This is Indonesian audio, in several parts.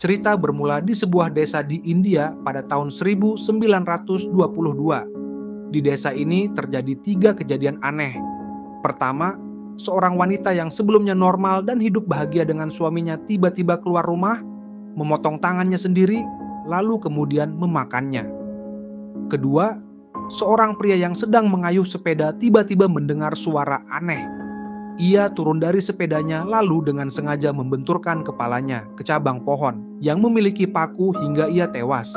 Cerita bermula di sebuah desa di India pada tahun 1922. Di desa ini terjadi 3 kejadian aneh. Pertama, seorang wanita yang sebelumnya normal dan hidup bahagia dengan suaminya tiba-tiba keluar rumah, memotong tangannya sendiri, lalu kemudian memakannya. Kedua, seorang pria yang sedang mengayuh sepeda tiba-tiba mendengar suara aneh. Ia turun dari sepedanya lalu dengan sengaja membenturkan kepalanya ke cabang pohon yang memiliki paku hingga ia tewas.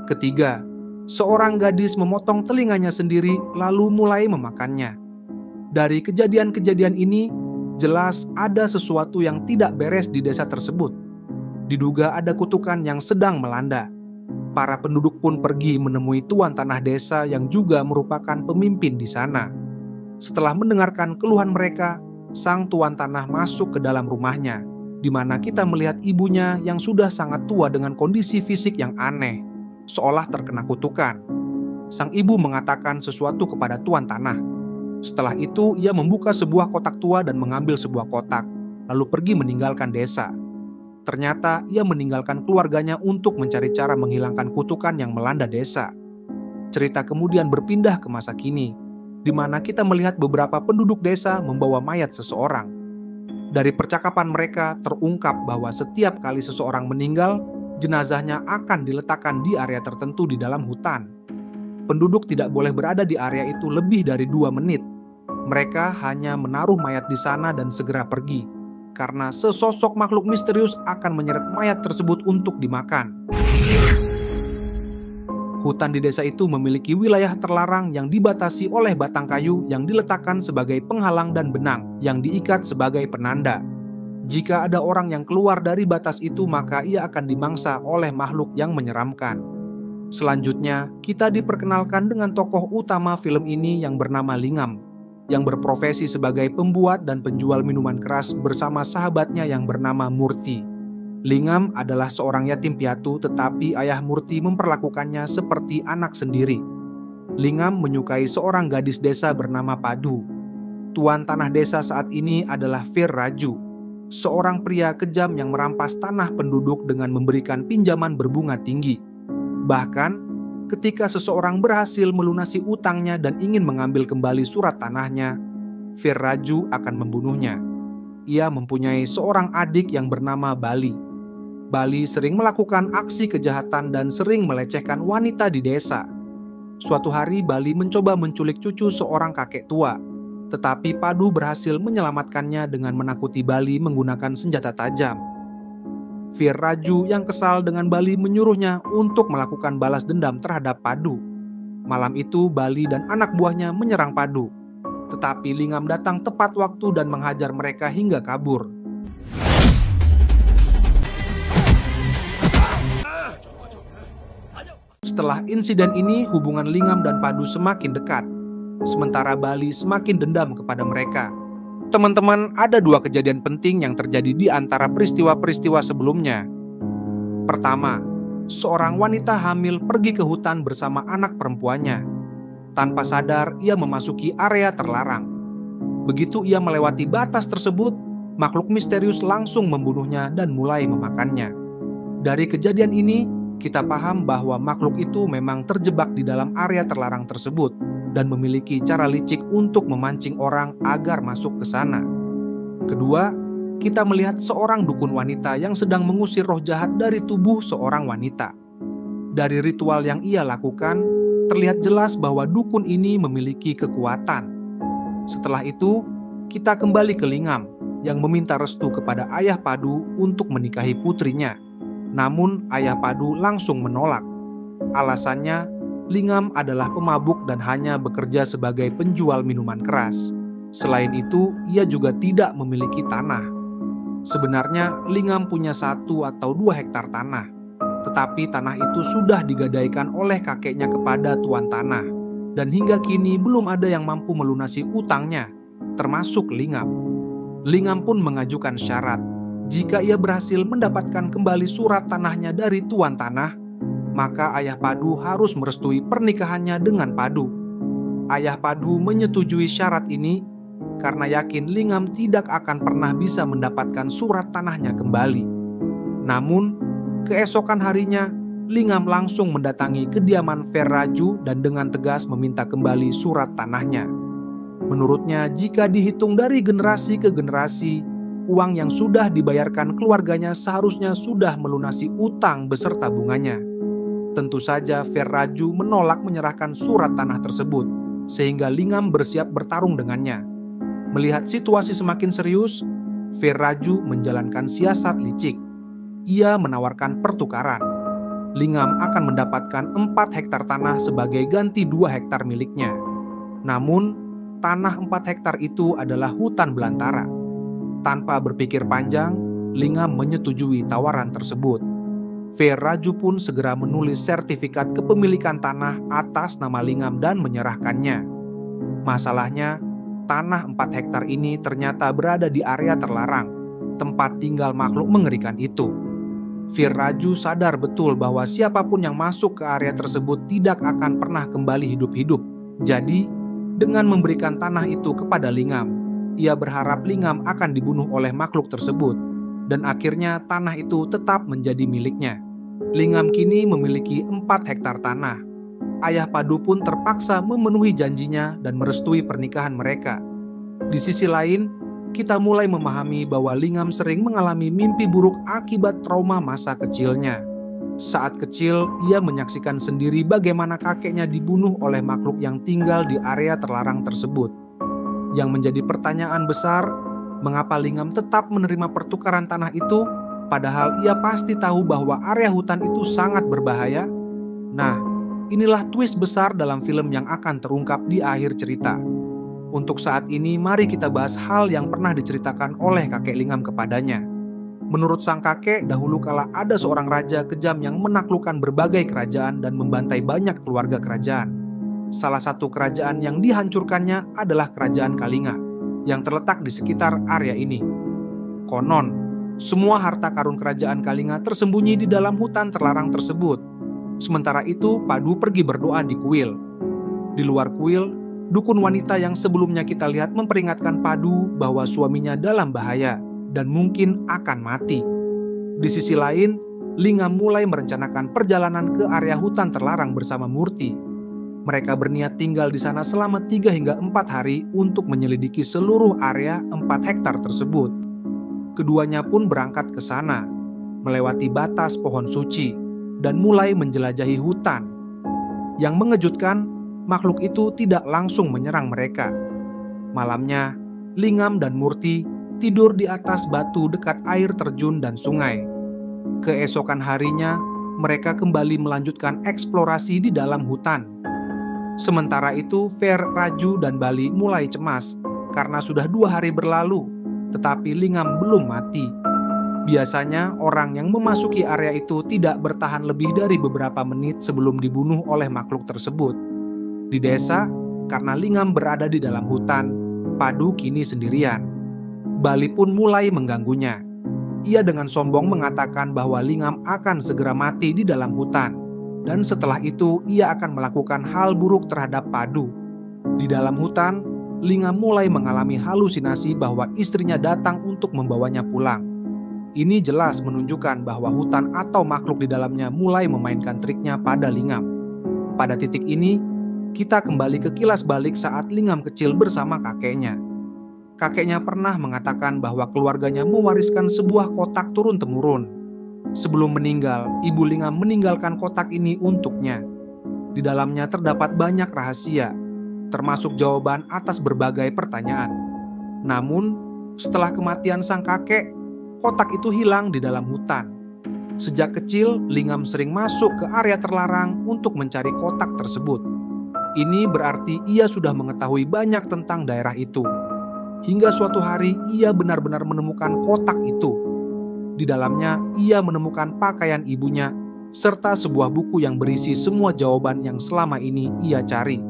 Ketiga, seorang gadis memotong telinganya sendiri lalu mulai memakannya. Dari kejadian-kejadian ini, jelas ada sesuatu yang tidak beres di desa tersebut. Diduga ada kutukan yang sedang melanda. Para penduduk pun pergi menemui tuan tanah desa yang juga merupakan pemimpin di sana. Setelah mendengarkan keluhan mereka, sang tuan tanah masuk ke dalam rumahnya, di mana kita melihat ibunya yang sudah sangat tua dengan kondisi fisik yang aneh, seolah terkena kutukan. Sang ibu mengatakan sesuatu kepada tuan tanah. Setelah itu, ia membuka sebuah kotak tua dan mengambil sebuah kotak, lalu pergi meninggalkan desa. Ternyata ia meninggalkan keluarganya untuk mencari cara menghilangkan kutukan yang melanda desa. Cerita kemudian berpindah ke masa kini, di mana kita melihat beberapa penduduk desa membawa mayat seseorang. Dari percakapan mereka terungkap bahwa setiap kali seseorang meninggal, jenazahnya akan diletakkan di area tertentu di dalam hutan. Penduduk tidak boleh berada di area itu lebih dari 2 menit. Mereka hanya menaruh mayat di sana dan segera pergi, karena sesosok makhluk misterius akan menyeret mayat tersebut untuk dimakan. Hutan di desa itu memiliki wilayah terlarang yang dibatasi oleh batang kayu yang diletakkan sebagai penghalang dan benang yang diikat sebagai penanda. Jika ada orang yang keluar dari batas itu, maka ia akan dimangsa oleh makhluk yang menyeramkan. Selanjutnya, kita diperkenalkan dengan tokoh utama film ini yang bernama Lingam, yang berprofesi sebagai pembuat dan penjual minuman keras bersama sahabatnya yang bernama Murti. Lingam adalah seorang yatim piatu, tetapi ayah Murti memperlakukannya seperti anak sendiri. Lingam menyukai seorang gadis desa bernama Padu. Tuan tanah desa saat ini adalah Fir Raju, seorang pria kejam yang merampas tanah penduduk dengan memberikan pinjaman berbunga tinggi. Bahkan, ketika seseorang berhasil melunasi utangnya dan ingin mengambil kembali surat tanahnya, Fir Raju akan membunuhnya. Ia mempunyai seorang adik yang bernama Bali. Bali sering melakukan aksi kejahatan dan sering melecehkan wanita di desa. Suatu hari Bali mencoba menculik cucu seorang kakek tua, tetapi Padu berhasil menyelamatkannya dengan menakuti Bali menggunakan senjata tajam. Fir Raju yang kesal dengan Bali menyuruhnya untuk melakukan balas dendam terhadap Padu. Malam itu Bali dan anak buahnya menyerang Padu, tetapi Lingam datang tepat waktu dan menghajar mereka hingga kabur. Setelah insiden ini, hubungan Lingam dan Padu semakin dekat, sementara Bali semakin dendam kepada mereka. Teman-teman, ada 2 kejadian penting yang terjadi di antara peristiwa-peristiwa sebelumnya. Pertama, seorang wanita hamil pergi ke hutan bersama anak perempuannya. Tanpa sadar, ia memasuki area terlarang. Begitu ia melewati batas tersebut, makhluk misterius langsung membunuhnya dan mulai memakannya. Dari kejadian ini, kita paham bahwa makhluk itu memang terjebak di dalam area terlarang tersebut dan memiliki cara licik untuk memancing orang agar masuk ke sana. Kedua, kita melihat seorang dukun wanita yang sedang mengusir roh jahat dari tubuh seorang wanita. Dari ritual yang ia lakukan, terlihat jelas bahwa dukun ini memiliki kekuatan. Setelah itu, kita kembali ke Lingam yang meminta restu kepada ayah Padu untuk menikahi putrinya. Namun ayah Padu langsung menolak. Alasannya, Lingam adalah pemabuk dan hanya bekerja sebagai penjual minuman keras. Selain itu, ia juga tidak memiliki tanah. Sebenarnya, Lingam punya 1 atau 2 hektar tanah, tetapi tanah itu sudah digadaikan oleh kakeknya kepada tuan tanah, dan hingga kini belum ada yang mampu melunasi utangnya, termasuk Lingam. Lingam pun mengajukan syarat. Jika ia berhasil mendapatkan kembali surat tanahnya dari tuan tanah, maka ayah Padu harus merestui pernikahannya dengan Padu. Ayah Padu menyetujui syarat ini karena yakin Lingam tidak akan pernah bisa mendapatkan surat tanahnya kembali. Namun, Keesokan harinya, Lingam langsung mendatangi kediaman Fer Raju dan dengan tegas meminta kembali surat tanahnya. Menurutnya, jika dihitung dari generasi ke generasi, uang yang sudah dibayarkan keluarganya seharusnya sudah melunasi utang beserta bunganya. Tentu saja Fer Raju menolak menyerahkan surat tanah tersebut, sehingga Lingam bersiap bertarung dengannya. Melihat situasi semakin serius, Fer Raju menjalankan siasat licik. Ia menawarkan pertukaran. Lingam akan mendapatkan 4 hektar tanah sebagai ganti 2 hektar miliknya. Namun, tanah 4 hektar itu adalah hutan belantara. Tanpa berpikir panjang, Lingam menyetujui tawaran tersebut. Fer Raju pun segera menulis sertifikat kepemilikan tanah atas nama Lingam dan menyerahkannya. Masalahnya, tanah 4 hektar ini ternyata berada di area terlarang, tempat tinggal makhluk mengerikan itu. Fer Raju sadar betul bahwa siapapun yang masuk ke area tersebut tidak akan pernah kembali hidup-hidup. Jadi, dengan memberikan tanah itu kepada Lingam, ia berharap Lingam akan dibunuh oleh makhluk tersebut, dan akhirnya tanah itu tetap menjadi miliknya. Lingam kini memiliki 4 hektar tanah. Ayah Padu pun terpaksa memenuhi janjinya dan merestui pernikahan mereka. Di sisi lain, kita mulai memahami bahwa Lingam sering mengalami mimpi buruk akibat trauma masa kecilnya. Saat kecil, ia menyaksikan sendiri bagaimana kakeknya dibunuh oleh makhluk yang tinggal di area terlarang tersebut. Yang menjadi pertanyaan besar, mengapa Lingam tetap menerima pertukaran tanah itu, padahal ia pasti tahu bahwa area hutan itu sangat berbahaya? Nah, inilah twist besar dalam film yang akan terungkap di akhir cerita. Untuk saat ini, mari kita bahas hal yang pernah diceritakan oleh kakek Lingam kepadanya. Menurut sang kakek, dahulu kala ada seorang raja kejam yang menaklukkan berbagai kerajaan dan membantai banyak keluarga kerajaan. Salah satu kerajaan yang dihancurkannya adalah Kerajaan Kalinga, yang terletak di sekitar area ini. Konon, semua harta karun Kerajaan Kalinga tersembunyi di dalam hutan terlarang tersebut. Sementara itu, Padu pergi berdoa di kuil. Di luar kuil, dukun wanita yang sebelumnya kita lihat memperingatkan Padu bahwa suaminya dalam bahaya dan mungkin akan mati. Di sisi lain, Lingam mulai merencanakan perjalanan ke area hutan terlarang bersama Murti. Mereka berniat tinggal di sana selama 3 hingga 4 hari untuk menyelidiki seluruh area 4 hektar tersebut. Keduanya pun berangkat ke sana, melewati batas pohon suci, dan mulai menjelajahi hutan. Yang mengejutkan, makhluk itu tidak langsung menyerang mereka. Malamnya, Lingam dan Murti tidur di atas batu dekat air terjun dan sungai. Keesokan harinya, mereka kembali melanjutkan eksplorasi di dalam hutan. Sementara itu, Fer Raju dan Bali mulai cemas karena sudah 2 hari berlalu, tetapi Lingam belum mati. Biasanya, orang yang memasuki area itu tidak bertahan lebih dari beberapa menit sebelum dibunuh oleh makhluk tersebut. Di desa, karena Lingam berada di dalam hutan, Padu kini sendirian. Bali pun mulai mengganggunya. Ia dengan sombong mengatakan bahwa Lingam akan segera mati di dalam hutan, dan setelah itu ia akan melakukan hal buruk terhadap Padu. Di dalam hutan, Lingam mulai mengalami halusinasi bahwa istrinya datang untuk membawanya pulang. Ini jelas menunjukkan bahwa hutan atau makhluk di dalamnya mulai memainkan triknya pada Lingam. Pada titik ini, kita kembali ke kilas balik saat Lingam kecil bersama kakeknya. Kakeknya pernah mengatakan bahwa keluarganya mewariskan sebuah kotak turun-temurun. Sebelum meninggal, Ibu Lingam meninggalkan kotak ini untuknya. Di dalamnya terdapat banyak rahasia, termasuk jawaban atas berbagai pertanyaan. Namun, setelah kematian sang kakek, kotak itu hilang di dalam hutan. Sejak kecil, Lingam sering masuk ke area terlarang untuk mencari kotak tersebut. Ini berarti ia sudah mengetahui banyak tentang daerah itu. Hingga suatu hari ia benar-benar menemukan kotak itu. Di dalamnya ia menemukan pakaian ibunya serta sebuah buku yang berisi semua jawaban yang selama ini ia cari.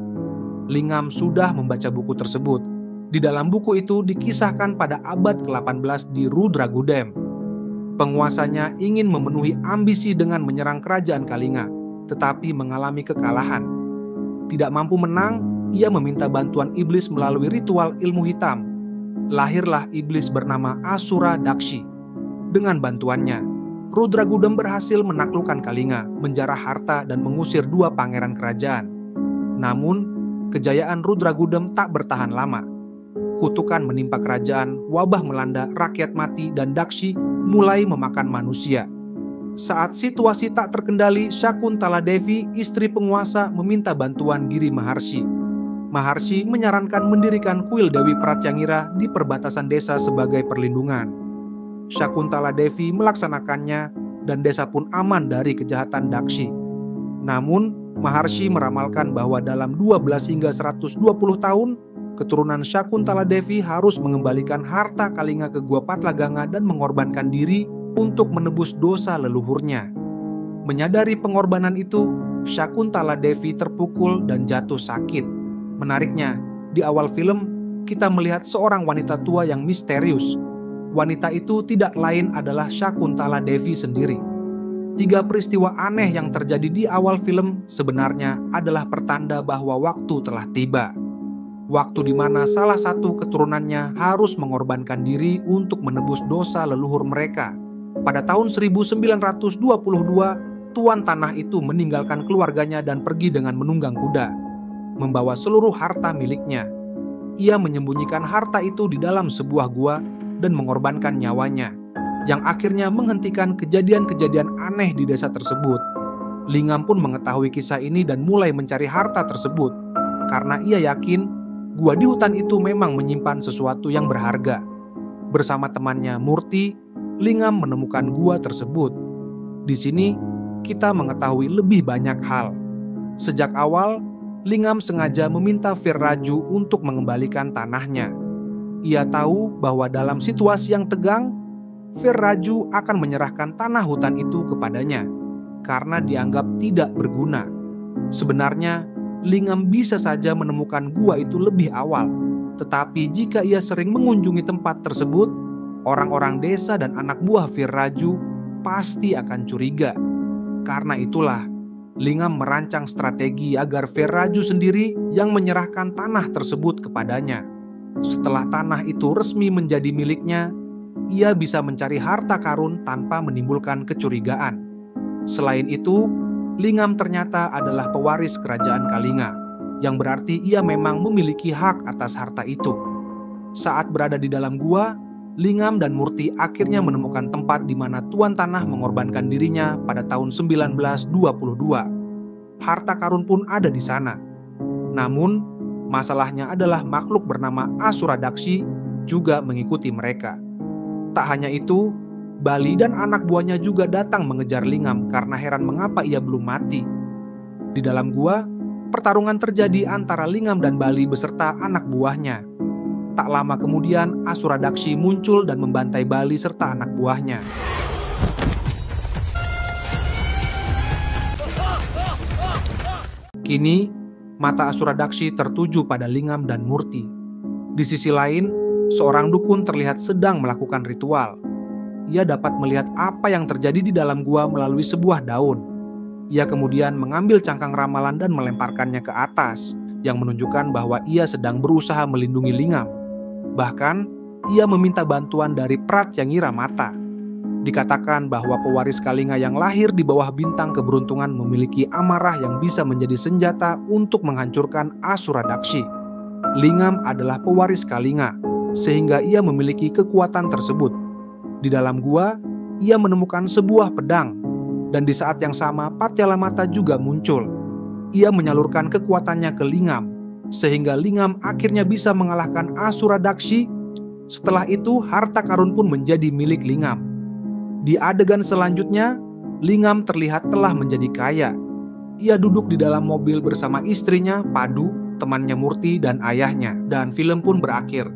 Lingam sudah membaca buku tersebut. Di dalam buku itu dikisahkan pada abad ke-18 di Rudragudem. Penguasanya ingin memenuhi ambisi dengan menyerang kerajaan Kalinga, tetapi mengalami kekalahan. Tidak mampu menang, ia meminta bantuan iblis melalui ritual ilmu hitam. Lahirlah iblis bernama Asura Dakshi. Dengan bantuannya, Rudragudem berhasil menaklukkan Kalinga, menjarah harta dan mengusir 2 pangeran kerajaan. Namun, kejayaan Rudragudem tak bertahan lama. Kutukan menimpa kerajaan, wabah melanda, rakyat mati, dan Dakshi mulai memakan manusia. Saat situasi tak terkendali, Syakuntala Devi, istri penguasa, meminta bantuan Giri Maharshi. Maharshi menyarankan mendirikan kuil Dewi Pratyangira di perbatasan desa sebagai perlindungan. Syakuntala Devi melaksanakannya dan desa pun aman dari kejahatan Dakshi. Namun, Maharshi meramalkan bahwa dalam 12 hingga 120 tahun, keturunan Syakuntala Devi harus mengembalikan harta Kalinga ke Gua Patlaganga dan mengorbankan diri untuk menebus dosa leluhurnya. Menyadari pengorbanan itu, Syakuntala Devi terpukul dan jatuh sakit. Menariknya, di awal film, kita melihat seorang wanita tua yang misterius. Wanita itu tidak lain adalah Syakuntala Devi sendiri. 3 peristiwa aneh yang terjadi di awal film sebenarnya adalah pertanda bahwa waktu telah tiba. Waktu di mana salah satu keturunannya harus mengorbankan diri untuk menebus dosa leluhur mereka. Pada tahun 1922, tuan tanah itu meninggalkan keluarganya dan pergi dengan menunggang kuda, membawa seluruh harta miliknya. Ia menyembunyikan harta itu di dalam sebuah gua dan mengorbankan nyawanya, yang akhirnya menghentikan kejadian-kejadian aneh di desa tersebut. Lingam pun mengetahui kisah ini dan mulai mencari harta tersebut, karena ia yakin gua di hutan itu memang menyimpan sesuatu yang berharga. Bersama temannya Murti, Lingam menemukan gua tersebut. Di sini, kita mengetahui lebih banyak hal. Sejak awal, Lingam sengaja meminta Virraju untuk mengembalikan tanahnya. Ia tahu bahwa dalam situasi yang tegang, Virraju akan menyerahkan tanah hutan itu kepadanya, karena dianggap tidak berguna. Sebenarnya, Lingam bisa saja menemukan gua itu lebih awal, tetapi jika ia sering mengunjungi tempat tersebut, orang-orang desa dan anak buah Virraju pasti akan curiga. Karena itulah, Lingam merancang strategi agar Virraju sendiri yang menyerahkan tanah tersebut kepadanya. Setelah tanah itu resmi menjadi miliknya, ia bisa mencari harta karun tanpa menimbulkan kecurigaan. Selain itu, Lingam ternyata adalah pewaris kerajaan Kalinga, yang berarti ia memang memiliki hak atas harta itu. Saat berada di dalam gua, Lingam dan Murti akhirnya menemukan tempat di mana tuan tanah mengorbankan dirinya pada tahun 1922. Harta karun pun ada di sana. Namun, masalahnya adalah makhluk bernama Asura Dakshi juga mengikuti mereka. Tak hanya itu, Bali dan anak buahnya juga datang mengejar Lingam karena heran mengapa ia belum mati. Di dalam gua, pertarungan terjadi antara Lingam dan Bali beserta anak buahnya. Tak lama kemudian, Asura Dakshi muncul dan membantai Bali serta anak buahnya. Kini, mata Asura Dakshi tertuju pada Lingam dan Murti. Di sisi lain, seorang dukun terlihat sedang melakukan ritual. Ia dapat melihat apa yang terjadi di dalam gua melalui sebuah daun. Ia kemudian mengambil cangkang ramalan dan melemparkannya ke atas, yang menunjukkan bahwa ia sedang berusaha melindungi Lingam. Bahkan, ia meminta bantuan dari Pratyangira Mata. Dikatakan bahwa pewaris Kalinga yang lahir di bawah bintang keberuntungan memiliki amarah yang bisa menjadi senjata untuk menghancurkan Asura Dakshi. Lingam adalah pewaris Kalinga, sehingga ia memiliki kekuatan tersebut. Di dalam gua, ia menemukan sebuah pedang, dan di saat yang sama Patyala Mata juga muncul. Ia menyalurkan kekuatannya ke Lingam, sehingga Lingam akhirnya bisa mengalahkan Asura Dakshi. Setelah itu, harta karun pun menjadi milik Lingam. Di adegan selanjutnya, Lingam terlihat telah menjadi kaya. Ia duduk di dalam mobil bersama istrinya, Padu, temannya Murti, dan ayahnya. Dan film pun berakhir.